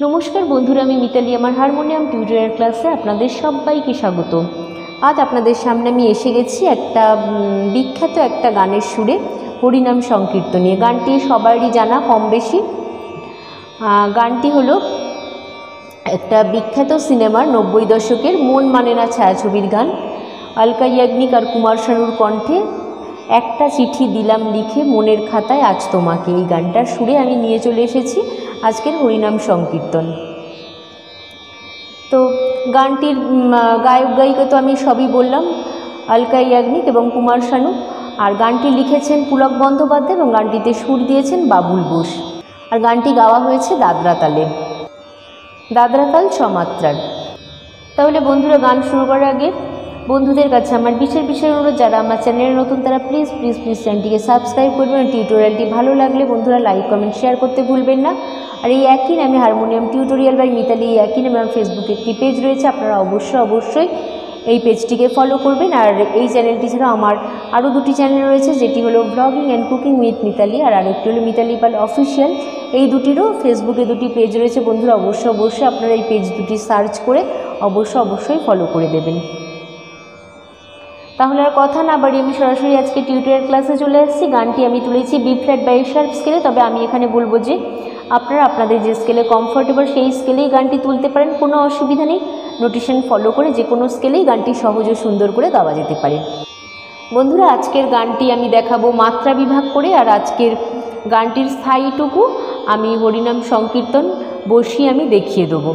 नमस्कार बंधुरा, आमी मिताली आमार हारमोनियम टिउटोरियल क्लासे आपनादेर सबाइके स्वागत। आज आपनादेर सामने आमी एसे गेছি একটা বিখ্যাত একটা গানের সুরে হরিনাম সংकीर्तन নিয়ে। গানটি সবারই জানা কম বেশি। গানটি হলো একটা বিখ্যাত সিনেমার 90 দশকের মন মানে না ছায়াছবির গান। অলকা ইয়াগনিক আর কুমার শানুর কণ্ঠে একটা চিঠি দিলাম লিখে মনের খাতায় আজ তোমাকে, এই গানটার সুরে আমি নিয়ে চলে এসেছি আজকের হরিনাম সংकीर्तन। তো গানটির গায়ক গায়িকা তো আমি সবই বললাম, অলকা ইয়াগনিক এবং কুমার শানু। আর গানটি লিখেছেন পুলক বন্দ্যোপাধ্যায় এবং গানটিতে সুর দিয়েছেন বাবুল বোস। আর গানটি গাওয়া হয়েছে দাদরা তালে, দাদরা তাল 6 মাত্রার। তাহলে বন্ধুরা, গান শুরু করার আগে বন্ধুদের কাছে আমার বিশেষ অনুরোধ, যারা আমার চ্যানেলে নতুন তারা প্লিজ চ্যানেলটিকে সাবস্ক্রাইব করবেন। টিউটোরিয়ালটি ভালো লাগলে বন্ধুরা লাইক কমেন্ট শেয়ার করতে ভুলবেন না। আর এই একই নামে হারমোনিয়াম টিউটোরিয়াল বাই মিতালি, এই একই নামে আমার ফেসবুকে একটি পেজ রয়েছে, আপনারা অবশ্যই এই পেজটিকে ফলো করবেন। আর এই চ্যানেলটি ছাড়াও আমার আরও দুটি চ্যানেল রয়েছে, যেটি হলো blogging and cooking with Mitali, আর আরেকটি হলো মিতালি পাল অফিসিয়াল। এই দুটিরও ফেসবুকে দুটি পেজ রয়েছে বন্ধুরা, অবশ্যই আপনারা এই পেজ দুটি সার্চ করে অবশ্যই ফলো করে দেবেন। তাহলে আর কথা না বাড়িয়ে আমি সরাসরি আজকে টিউটোরিয়াল ক্লাসে চলে এসেছি। গানটি আমি তুলেছি বি ফ্ল্যাট বাই শার্প স্কেলে, তবে আমি এখানে বলবো যে আপনারা আপনাদের যে স্কেলে কমফোর্টেবল সেই স্কেলেই গানটি তুলতে পারেন, কোনো অসুবিধা নেই। নোটেশন ফলো করে যে কোনো স্কেলেই গানটি সহজ ও সুন্দর করে গাওয়া যেতে পারে। বন্ধুরা, আজকের গানটি আমি দেখাবো মাত্রা বিভাগ করে, আর আজকের গানটির স্থায়ীটুকু আমি হরিনাম সংकीर्तन বসিয়ে আমি দেখিয়ে দেবো।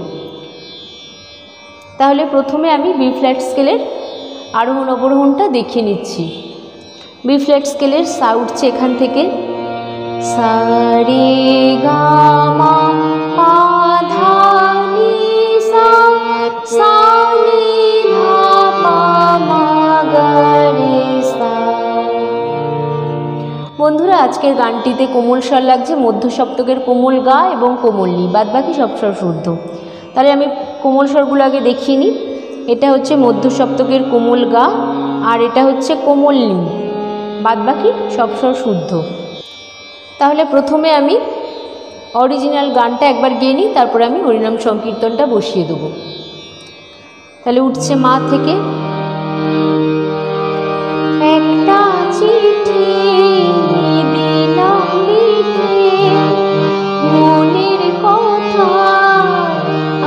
তাহলে প্রথমে আমি বি ফ্ল্যাট স্কেলের আরোহণ অবরোহণটা দেখিয়ে নিচ্ছি। বি ফ্ল্যাট স্কেলের সা উঠছে এখান থেকে সা রে গা মা পা ধা নি সা, সা নি ধা পা মা গা রে সা। বন্ধুরা, আজকের গানটিতে কোমল স্বর লাগছে, মধ্য সপ্তকের কোমল গা এবং কোমল নি, বাদ বাকি সব স্বর শুদ্ধ। তাহলে আমি কোমল স্বরগুলো আগে দেখিয়ে নিই। এটা হচ্ছে মধ্য সপ্তকের কোমল গা, আর এটা হচ্ছে কোমল নি, বাদ বাকি সব স্বর শুদ্ধ। তাহলে প্রথমে আমি অরিজিনাল গানটা একবার গেয়ে নিই, তারপরে আমি হরিনাম সংकीर्तनটা বসিয়ে দেবো। তাহলে উঠছে মা থেকে একটা চিঠি দিলাম লিখে মনের কথা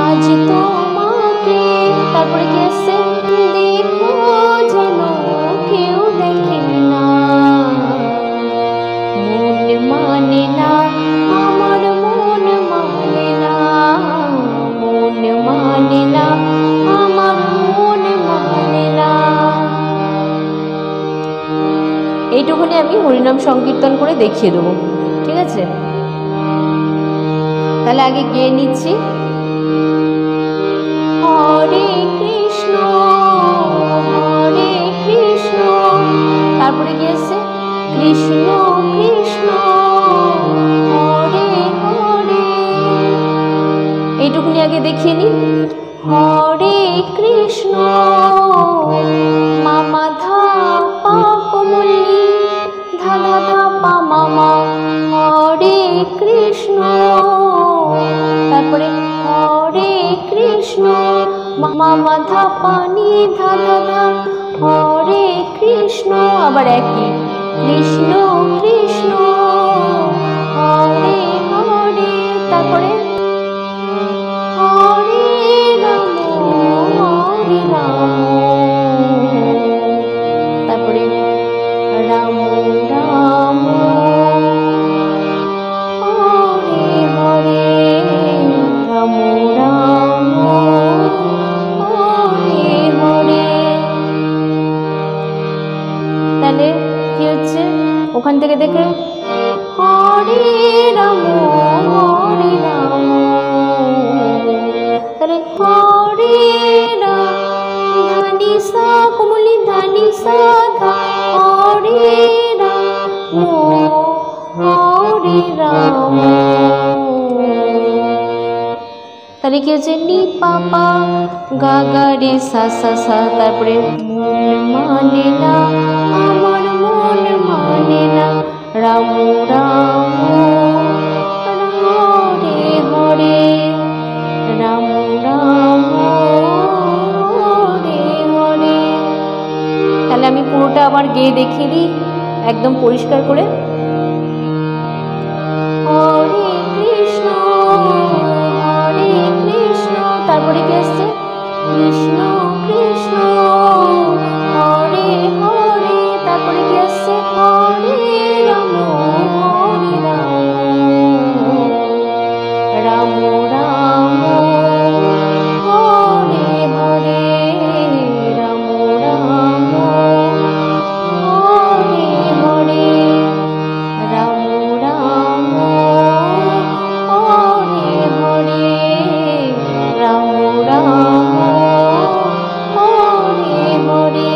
আজ তোমাকে, তারপরে কি আসছে দেখো যেন কেউ দেখে না, মন মানে না আমার মন মানে না, মন মানে না আমার মন মানে না। এইটুকুনি আমি হরিনাম সংकीर्तन করে দেখিয়ে দেবো, ঠিক আছে? তাহলে আগে গেয়ে নিচ্ছি হরে কৃষ্ণ হরে কৃষ্ণ, তারপরে কি আছে কৃষ্ণ কৃষ্ণ হরে হরে। এইটুকুনি আগে দেখিয়ে নিই হরে কৃষ্ণ মামা ধা পা কোমলি ধা ধা ধা পা মামা হরে কৃষ্ণ, তারপরে হরে কৃষ্ণ মামা ধা পানি ধা ধা ধা হরে কৃষ্ণ, আবার একই কৃষ্ণ কৃষ্ণ হরে হরে, তারপরে হরে রাম হরে রাম, তারপরে রাম রাম হরে হরে, রাম রাম হরে হরে। তাহলে কি হচ্ছে ওখান থেকে দেখে হরে রাম হরে রাম, তাহলে হরে রাম ধানি সা কোমলি ধানি সা ধা হরে রাম হরে রাম, তাহলে কি হচ্ছে নি পাপা গা গা রে সা সা সা, তারপরে মন মানে না আমার মন মানে না, রাম রাম হরে হরে। আবার গেয়ে দেখিয়ে দিই একদম পরিষ্কার করে। হরে কৃষ্ণ হরে কৃষ্ণ, তারপরে কি আসছে? কৃষ্ণ কৃষ্ণ হরে হরে, তারপরে কি আসছে? হরে রাম হরে রাম, রাম রাম হরে হরে, রাম রাম হরে হরে, রাম রাম হরে হরে, রাম রাম হরে হরে।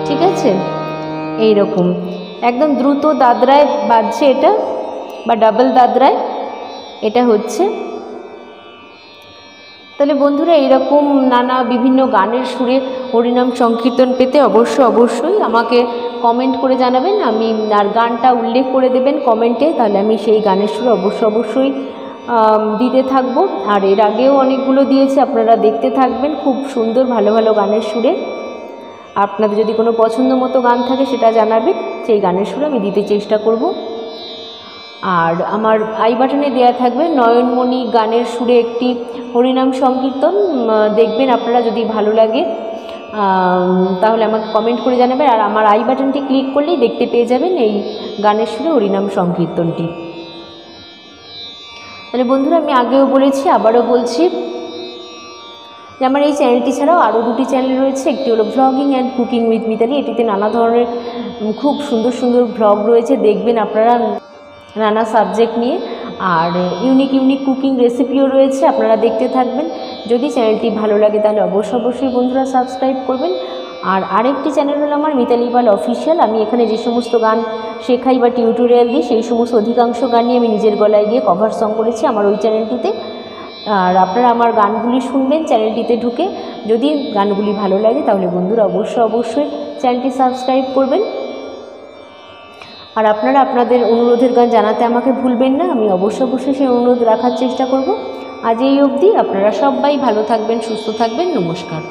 ঠিক আছে, এইরকম একদম দ্রুত দাদরায় বাজছে এটা, বা ডাবল দাদরায় এটা হচ্ছে। তাহলে বন্ধুরা এইরকম নানা বিভিন্ন গানের সুরে হরিনাম সংকীর্তন পেতে অবশ্যই আমাকে কমেন্ট করে জানাবেন। আমি আর গানটা উল্লেখ করে দেবেন কমেন্টে, তাহলে আমি সেই গানের সুরে অবশ্যই দিতে থাকবো। আর এর আগেও অনেকগুলো দিয়েছি, আপনারা দেখতে থাকবেন, খুব সুন্দর ভালো ভালো গানের সুরে। আপনাদের যদি কোনো পছন্দ মতো গান থাকে সেটা জানাবেন, সেই গানের সুরে আমি দিতে চেষ্টা করব। আর আমার আই বাটনে দেওয়া থাকবে নয়নমণি গানের সুরে একটি হরিনাম সংকীর্তন, দেখবেন আপনারা, যদি ভালো লাগে তাহলে আমাকে কমেন্ট করে জানাবেন। আর আমার আই বাটনটি ক্লিক করলেই দেখতে পেয়ে যাবেন এই গানের সুরে হরিনাম সংকীর্তনটি। তাহলে বন্ধুরা আমি আগেও বলেছি, আবারও বলছি যে আমার এই চ্যানেলটি ছাড়াও আরও দুটি চ্যানেল রয়েছে। একটি হলো vlogging and cooking with Mitali, এটিতে নানা ধরনের খুব সুন্দর ভ্লগ রয়েছে, দেখবেন আপনারা নানা সাবজেক্ট নিয়ে। আর ইউনিক কুকিং রেসিপিও রয়েছে, আপনারা দেখতে থাকবেন। যদি চ্যানেলটি ভালো লাগে তাহলে অবশ্যই বন্ধুরা সাবস্ক্রাইব করবেন। আর আরেকটি চ্যানেল হলো আমার মিতালি পাল অফিসিয়াল, আমি এখানে যে সমস্ত গান শেখাই বা টিউটোরিয়াল দিই সেই সমস্ত অধিকাংশ গানই আমি নিজের গলায় গিয়ে কভার সং করেছি আমার ওই চ্যানেলটিতে। আর আপনারা আমার গানগুলি শুনবেন চ্যানেলটিতে ঢুকে। যদি গানগুলি ভালো লাগে তাহলে বন্ধুরা অবশ্যই চ্যানেলটি সাবস্ক্রাইব করবেন। আর আপনারা আপনাদের অনুরোধের গান জানাতে আমাকে ভুলবেন না, আমি অবশ্যই সেই অনুরোধ রাখার চেষ্টা করব। আজ এই অবধি, আপনারা সবাই ভালো থাকবেন, সুস্থ থাকবেন, নমস্কার।